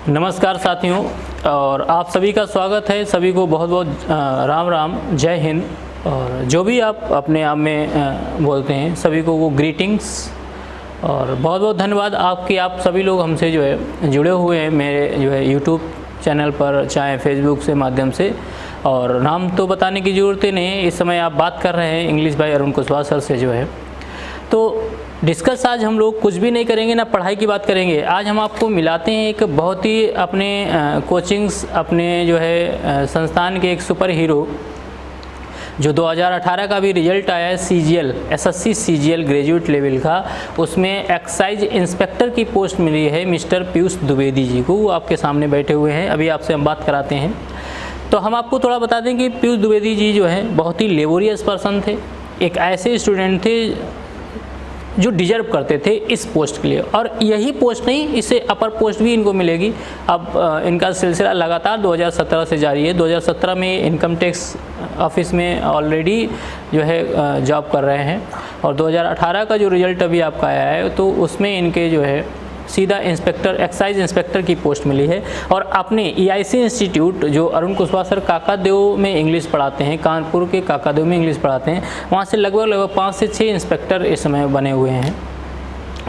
नमस्कार साथियों, और आप सभी का स्वागत है। सभी को बहुत बहुत राम राम, जय हिंद। और जो भी आप अपने आप में बोलते हैं सभी को वो ग्रीटिंग्स और बहुत बहुत धन्यवाद आपकी। आप सभी लोग हमसे जो है जुड़े हुए हैं मेरे जो है यूट्यूब चैनल पर, चाहे फेसबुक से माध्यम से। और नाम तो बताने की ज़रूरत ही नहीं है, इस समय आप बात कर रहे हैं इंग्लिश भाई अरुण कुशवाहा सर से जो है। तो डिस्कस आज हम लोग कुछ भी नहीं करेंगे, ना पढ़ाई की बात करेंगे। आज हम आपको मिलाते हैं एक बहुत ही अपने कोचिंग्स, अपने जो है संस्थान के एक सुपर हीरो, जो 2018 का भी रिजल्ट आया है CGL SSC CGL graduate level का, उसमें एक्साइज इंस्पेक्टर की पोस्ट मिली है मिस्टर पीयूष द्विवेदी जी को। वो आपके सामने बैठे हुए हैं, अभी आपसे हम बात कराते हैं। तो हम आपको थोड़ा बता दें कि पीयूष द्विवेदी जी जो है बहुत ही लेबोरियस पर्सन थे, एक ऐसे स्टूडेंट थे जो डिजर्व करते थे इस पोस्ट के लिए। और यही पोस्ट नहीं, इससे अपर पोस्ट भी इनको मिलेगी। अब इनका सिलसिला लगातार 2017 से जारी है। 2017 में इनकम टैक्स ऑफिस में ऑलरेडी जो है जॉब कर रहे हैं, और 2018 का जो रिज़ल्ट अभी आपका आया है तो उसमें इनके जो है सीधा इंस्पेक्टर, एक्साइज इंस्पेक्टर की पोस्ट मिली है। और अपने EIC इंस्टीट्यूट, जो अरुण कुशवाहा सर काकादेव में इंग्लिश पढ़ाते हैं, कानपुर के काकादेव में इंग्लिश पढ़ाते हैं, वहाँ से लगभग 5 से 6 इंस्पेक्टर इस समय बने हुए हैं।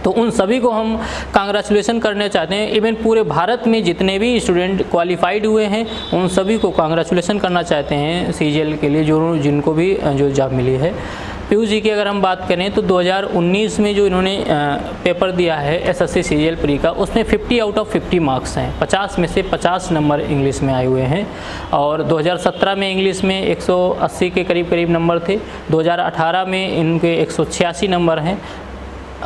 तो उन सभी को हम कांग्रेचुलेसन करना चाहते हैं। इवन पूरे भारत में जितने भी स्टूडेंट क्वालिफाइड हुए हैं उन सभी को कांग्रेचुलेसन करना चाहते हैं CGL के लिए, जो जिनको भी जो जॉब मिली है। पीयूष जी की अगर हम बात करें तो 2019 में जो इन्होंने पेपर दिया है SSC CGL प्री का, उसमें 50 आउट ऑफ 50 मार्क्स हैं। 50 में से 50 नंबर इंग्लिश में आए हुए हैं। और 2017 में इंग्लिश में 180 के करीब नंबर थे। 2018 में इनके 186 नंबर हैं।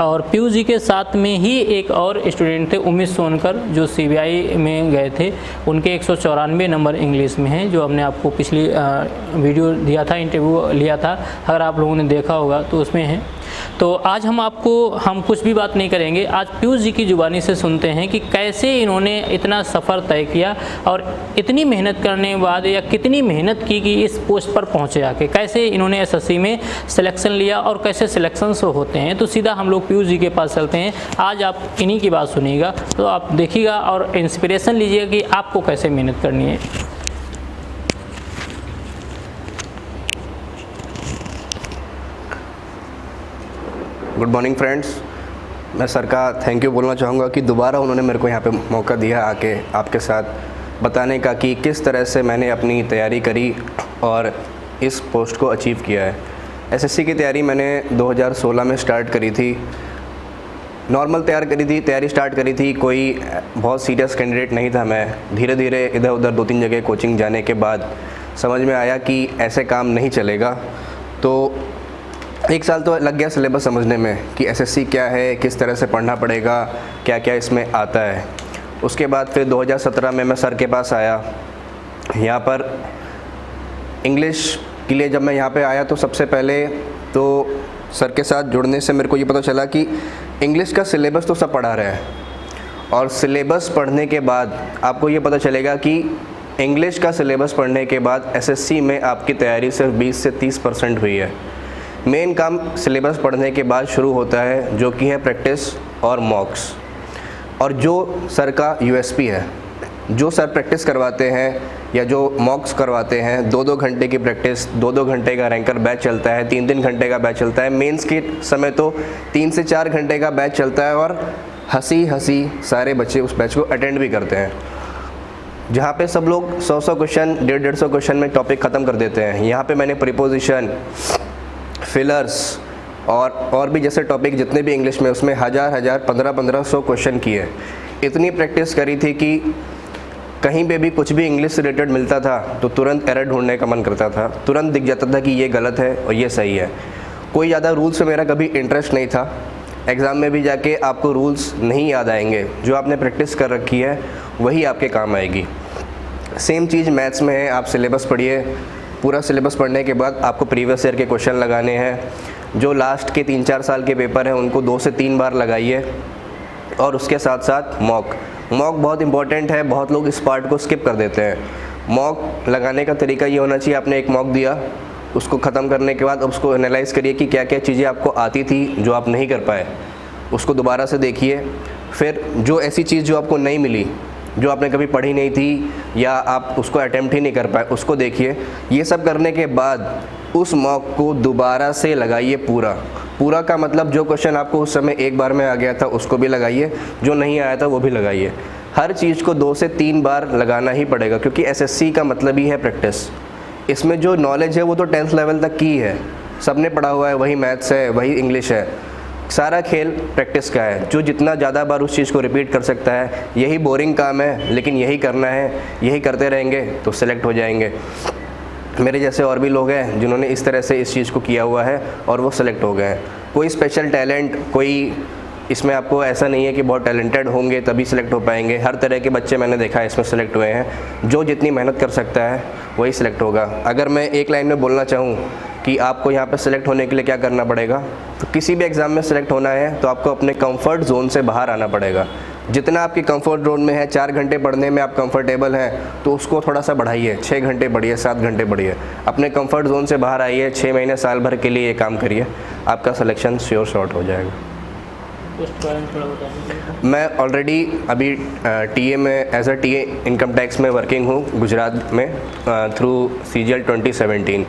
और पीयूष जी के साथ में ही एक और स्टूडेंट थे उमेश सोनकर, जो CBI में गए थे, उनके 194 नंबर इंग्लिश में हैं, जो हमने आपको पिछली वीडियो दिया था, इंटरव्यू लिया था, अगर आप लोगों ने देखा होगा तो उसमें है। तो आज हम कुछ भी बात नहीं करेंगे, आज पीयूष जी की ज़ुबानी से सुनते हैं कि कैसे इन्होंने इतना सफ़र तय किया और इतनी मेहनत करने के बाद, या कितनी मेहनत की कि इस पोस्ट पर पहुँचे आके, कैसे इन्होंने SSC में सिलेक्शन लिया और कैसे सिलेक्शंस होते हैं। तो सीधा हम लोग पीयूष जी के पास चलते हैं। आज आप इन्हीं की बात सुनिएगा, तो आप देखिएगा और इंस्पिरेशन लीजिएगा कि आपको कैसे मेहनत करनी है। Good morning friends. मैं सर का थैंक यू बोलना चाहूँगा कि दोबारा उन्होंने मेरे को यहाँ पे मौका दिया आके आपके साथ बताने का कि किस तरह से मैंने अपनी तैयारी करी और इस पोस्ट को अचीव किया है। SSC की तैयारी मैंने 2016 में स्टार्ट करी थी। नॉर्मल तैयारी स्टार्ट करी थी, कोई बहुत सीरियस कैंडिडेट नहीं था मैं। धीरे धीरे इधर उधर 2-3 जगह कोचिंग जाने के बाद समझ में आया कि ऐसे काम नहीं चलेगा। तो 1 साल तो लग गया सिलेबस समझने में कि SSC क्या है, किस तरह से पढ़ना पड़ेगा, क्या क्या इसमें आता है। उसके बाद फिर 2017 में मैं सर के पास आया। यहाँ पर इंग्लिश के लिए जब मैं यहाँ पे आया तो सबसे पहले तो सर के साथ जुड़ने से मेरे को ये पता चला कि इंग्लिश का सिलेबस तो सब पढ़ा रहे हैं, और सिलेबस पढ़ने के बाद आपको ये पता चलेगा कि इंग्लिश का सिलेबस पढ़ने के बाद SSC में आपकी तैयारी सिर्फ 20 से 30% हुई है। मेन काम सिलेबस पढ़ने के बाद शुरू होता है, जो कि है प्रैक्टिस और मॉक्स। और जो सर का USP है, जो सर प्रैक्टिस करवाते हैं या जो मॉक्स करवाते हैं, 2-2 घंटे की प्रैक्टिस, 2-2 घंटे का रैंकर बैच चलता है, 3-3 घंटे का बैच चलता है। मेंस के समय तो 3 से 4 घंटे का बैच चलता है, और हंसी सारे बच्चे उस बैच को अटेंड भी करते हैं, जहाँ पे सब लोग 100 क्वेश्चन, 150 क्वेश्चन में टॉपिक ख़त्म कर देते हैं। यहाँ पे मैंने प्रीपोजिशन, फिलर्स और भी जैसे टॉपिक जितने भी इंग्लिश में, उसमें 1000 1500 क्वेश्चन किए। इतनी प्रैक्टिस करी थी कि कहीं पे भी कुछ भी इंग्लिश से रिलेटेड मिलता था तो तुरंत एरर ढूंढने का मन करता था, तुरंत दिख जाता था कि ये गलत है और ये सही है। कोई ज़्यादा रूल्स में मेरा कभी इंटरेस्ट नहीं था। एग्ज़ाम में भी जाके आपको रूल्स नहीं याद आएंगे, जो आपने प्रैक्टिस कर रखी है वही आपके काम आएगी। सेम चीज़ मैथ्स में है। आप सिलेबस पढ़िए, पूरा सिलेबस पढ़ने के बाद आपको प्रीवियस ईयर के क्वेश्चन लगाने हैं। जो लास्ट के 3-4 साल के पेपर हैं उनको 2 से 3 बार लगाइए, और उसके साथ साथ मॉक बहुत इंपॉर्टेंट है। बहुत लोग इस पार्ट को स्किप कर देते हैं। मॉक लगाने का तरीका ये होना चाहिए, आपने एक मॉक दिया, उसको ख़त्म करने के बाद उसको एनालाइज़ करिए कि क्या क्या चीज़ें आपको आती थी जो आप नहीं कर पाए, उसको दोबारा से देखिए। फिर जो ऐसी चीज़ जो आपको नहीं मिली जो आपने कभी पढ़ी नहीं थी या आप उसको अटेम्प्ट ही नहीं कर पाए उसको देखिए। ये सब करने के बाद उस मॉक को दोबारा से लगाइए पूरा का मतलब जो क्वेश्चन आपको उस समय एक बार में आ गया था उसको भी लगाइए, जो नहीं आया था वो भी लगाइए। हर चीज़ को 2 से 3 बार लगाना ही पड़ेगा, क्योंकि एसएससी का मतलब ही है प्रैक्टिस। इसमें जो नॉलेज है वो तो 10th लेवल तक की है, सबने पढ़ा हुआ है, वही मैथ्स है, वही इंग्लिश है। सारा खेल प्रैक्टिस का है। जो जितना ज़्यादा बार उस चीज़ को रिपीट कर सकता है, यही बोरिंग काम है लेकिन यही करना है, यही करते रहेंगे तो सिलेक्ट हो जाएंगे। मेरे जैसे और भी लोग हैं जिन्होंने इस तरह से इस चीज़ को किया हुआ है और वो सिलेक्ट हो गए हैं। कोई स्पेशल टैलेंट, कोई इसमें आपको ऐसा नहीं है कि बहुत टैलेंटेड होंगे तभी सिलेक्ट हो पाएंगे। हर तरह के बच्चे मैंने देखा है इसमें सिलेक्ट हुए हैं। जो जितनी मेहनत कर सकता है वही सिलेक्ट होगा। अगर मैं एक लाइन में बोलना चाहूँ कि आपको यहाँ पर सिलेक्ट होने के लिए क्या करना पड़ेगा, तो किसी भी एग्ज़ाम में सिलेक्ट होना है तो आपको अपने कंफर्ट जोन से बाहर आना पड़ेगा। जितना आपकी कंफर्ट जोन में है, 4 घंटे पढ़ने में आप कंफर्टेबल हैं तो उसको थोड़ा सा बढ़ाइए, 6 घंटे पढ़िए, 7 घंटे पढ़िए। अपने कंफर्ट जोन से बाहर आइए, 6 महीने साल भर के लिए ये काम करिए, आपका सिलेक्शन श्योर शॉर्ट हो जाएगा। मैं ऑलरेडी अभी टीए में as a TA income tax में वर्किंग हूँ गुजरात में थ्रू CGL 2017,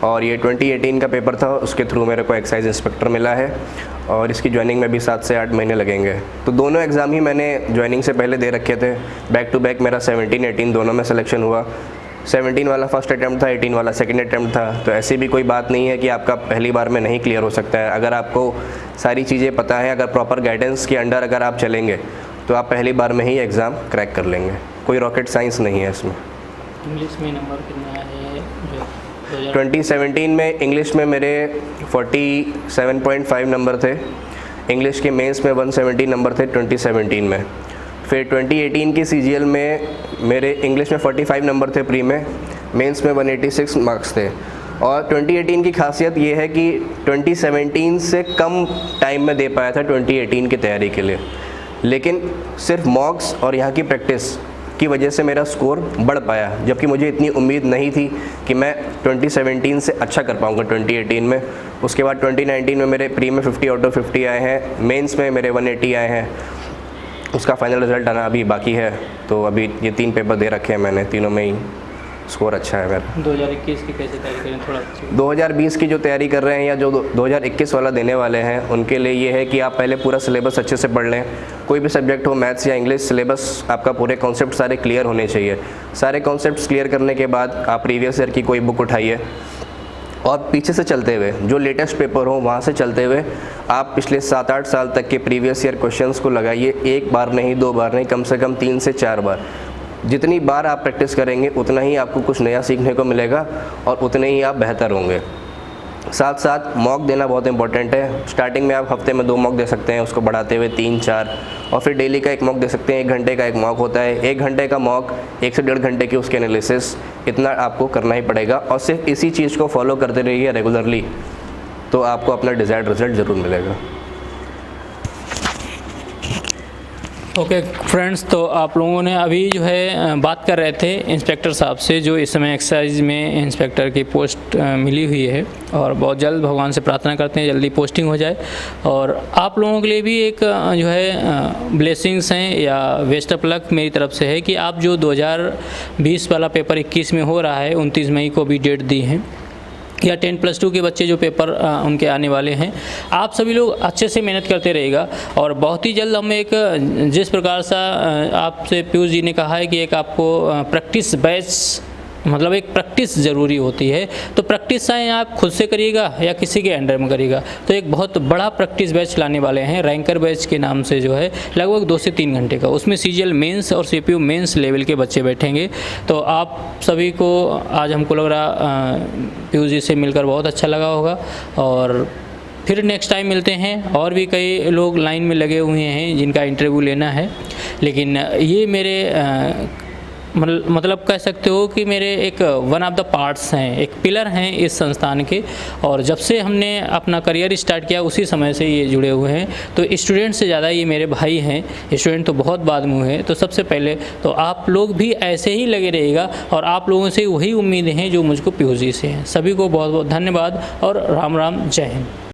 और ये 2018 का पेपर था, उसके थ्रू मेरे को एक्साइज इंस्पेक्टर मिला है और इसकी ज्वाइनिंग में भी 7 से 8 महीने लगेंगे। तो दोनों एग्ज़ाम ही मैंने ज्वाइनिंग से पहले दे रखे थे, बैक टू बैक मेरा 17-18 दोनों में सिलेक्शन हुआ। 17 वाला फर्स्ट अटैम्प्ट था, 18 वाला सेकंड अटैम्प्ट था। तो ऐसी भी कोई बात नहीं है कि आपका पहली बार में नहीं क्लियर हो सकता है। अगर आपको सारी चीज़ें पता है, अगर प्रॉपर गाइडेंस के अंडर अगर आप चलेंगे तो आप पहली बार में ही एग्ज़ाम क्रैक कर लेंगे। कोई रॉकेट साइंस नहीं है इसमें। इंग्लिश में नंबर कितना है? 2017 में इंग्लिश में मेरे 47.5 नंबर थे। इंग्लिश के मेंस में 170 नंबर थे 2017 में। फिर 2018 की CGL में मेरे इंग्लिश में 45 नंबर थे प्री में, मेंस में 186 मार्क्स थे। और 2018 की खासियत ये है कि 2017 से कम टाइम में दे पाया था 2018 की तैयारी के लिए, लेकिन सिर्फ मॉक्स और यहाँ की प्रैक्टिस की वजह से मेरा स्कोर बढ़ पाया, जबकि मुझे इतनी उम्मीद नहीं थी कि मैं 2017 से अच्छा कर पाऊँगा 2018 में। उसके बाद 2019 में मेरे प्री में 50 आउट ऑफ 50 आए हैं, मेंस में मेरे 180 आए हैं। उसका फाइनल रिज़ल्ट आना अभी बाकी है। तो अभी ये 3 पेपर दे रखे हैं मैंने, तीनों में ही स्कोर अच्छा है मेरा। 2021 की कैसे तैयारी करें थोड़ा? 2020 की जो तैयारी कर रहे हैं या जो 2021 वाला देने वाले हैं, उनके लिए ये है कि आप पहले पूरा सिलेबस अच्छे से पढ़ लें। कोई भी सब्जेक्ट हो, मैथ्स या इंग्लिश, सिलेबस आपका पूरे कॉन्सेप्ट सारे क्लियर होने चाहिए। सारे कॉन्सेप्ट्स क्लियर करने के बाद आप प्रीवियस ईयर की कोई बुक उठाइए और पीछे से चलते हुए जो लेटेस्ट पेपर हो वहाँ से चलते हुए आप पिछले 7-8 साल तक के प्रीवियस ईयर क्वेश्चंस को लगाइए। 1 बार नहीं, 2 बार नहीं, कम से कम 3 से 4 बार। जितनी बार आप प्रैक्टिस करेंगे उतना ही आपको कुछ नया सीखने को मिलेगा और उतने ही आप बेहतर होंगे। साथ साथ मॉक देना बहुत इंपॉर्टेंट है। स्टार्टिंग में आप हफ्ते में 2 मॉक दे सकते हैं, उसको बढ़ाते हुए 3-4, और फिर डेली का 1 मॉक दे सकते हैं। 1 घंटे का 1 मॉक होता है। 1 घंटे का मॉक, 1 से 1.5 घंटे की उसके एनालिसिस, इतना आपको करना ही पड़ेगा। और सिर्फ इसी चीज़ को फॉलो करते रहिए रेगुलरली, तो आपको अपना डिज़ायर्ड रिजल्ट ज़रूर मिलेगा। ओके फ्रेंड्स, तो आप लोगों ने अभी जो है बात कर रहे थे इंस्पेक्टर साहब से, जो इस समय एक्साइज में इंस्पेक्टर की पोस्ट मिली हुई है, और बहुत जल्द भगवान से प्रार्थना करते हैं जल्दी पोस्टिंग हो जाए। और आप लोगों के लिए भी एक जो है ब्लेसिंग्स हैं या बेस्ट ऑफ लक मेरी तरफ से है कि आप जो 2020 वाला पेपर 21 में हो रहा है, 29 मई को भी डेट दी है, या 10+2 के बच्चे जो पेपर उनके आने वाले हैं, आप सभी लोग अच्छे से मेहनत करते रहिएगा। और बहुत ही जल्द हम एक जिस प्रकार से आपसे पीयूष जी ने कहा है कि एक आपको प्रैक्टिस बैच, मतलब एक प्रैक्टिस ज़रूरी होती है, तो प्रैक्टिस चाहे आप खुद से करिएगा या किसी के अंडर में करिएगा, तो एक बहुत बड़ा प्रैक्टिस बैच लाने वाले हैं रैंकर बैच के नाम से, जो है लगभग 2 से 3 घंटे का। उसमें CGL मेंस और CPU मेंस लेवल के बच्चे बैठेंगे। तो आप सभी को आज हमको लग रहा पीयूष जी से मिलकर बहुत अच्छा लगा होगा, और फिर नेक्स्ट टाइम मिलते हैं। और भी कई लोग लाइन में लगे हुए हैं जिनका इंटरव्यू लेना है, लेकिन ये मेरे मतलब कह सकते हो कि मेरे एक वन ऑफ द पार्ट्स हैं, एक पिलर हैं इस संस्थान के। और जब से हमने अपना करियर स्टार्ट किया उसी समय से ये जुड़े हुए हैं। तो स्टूडेंट से ज़्यादा ये मेरे भाई हैं, स्टूडेंट तो बहुत बाद में हुए। तो सबसे पहले तो आप लोग भी ऐसे ही लगे रहिएगा, और आप लोगों से वही उम्मीदें हैं जो मुझको पीयूष जी से हैं। सभी को बहुत बहुत धन्यवाद और राम राम, जय हिंद।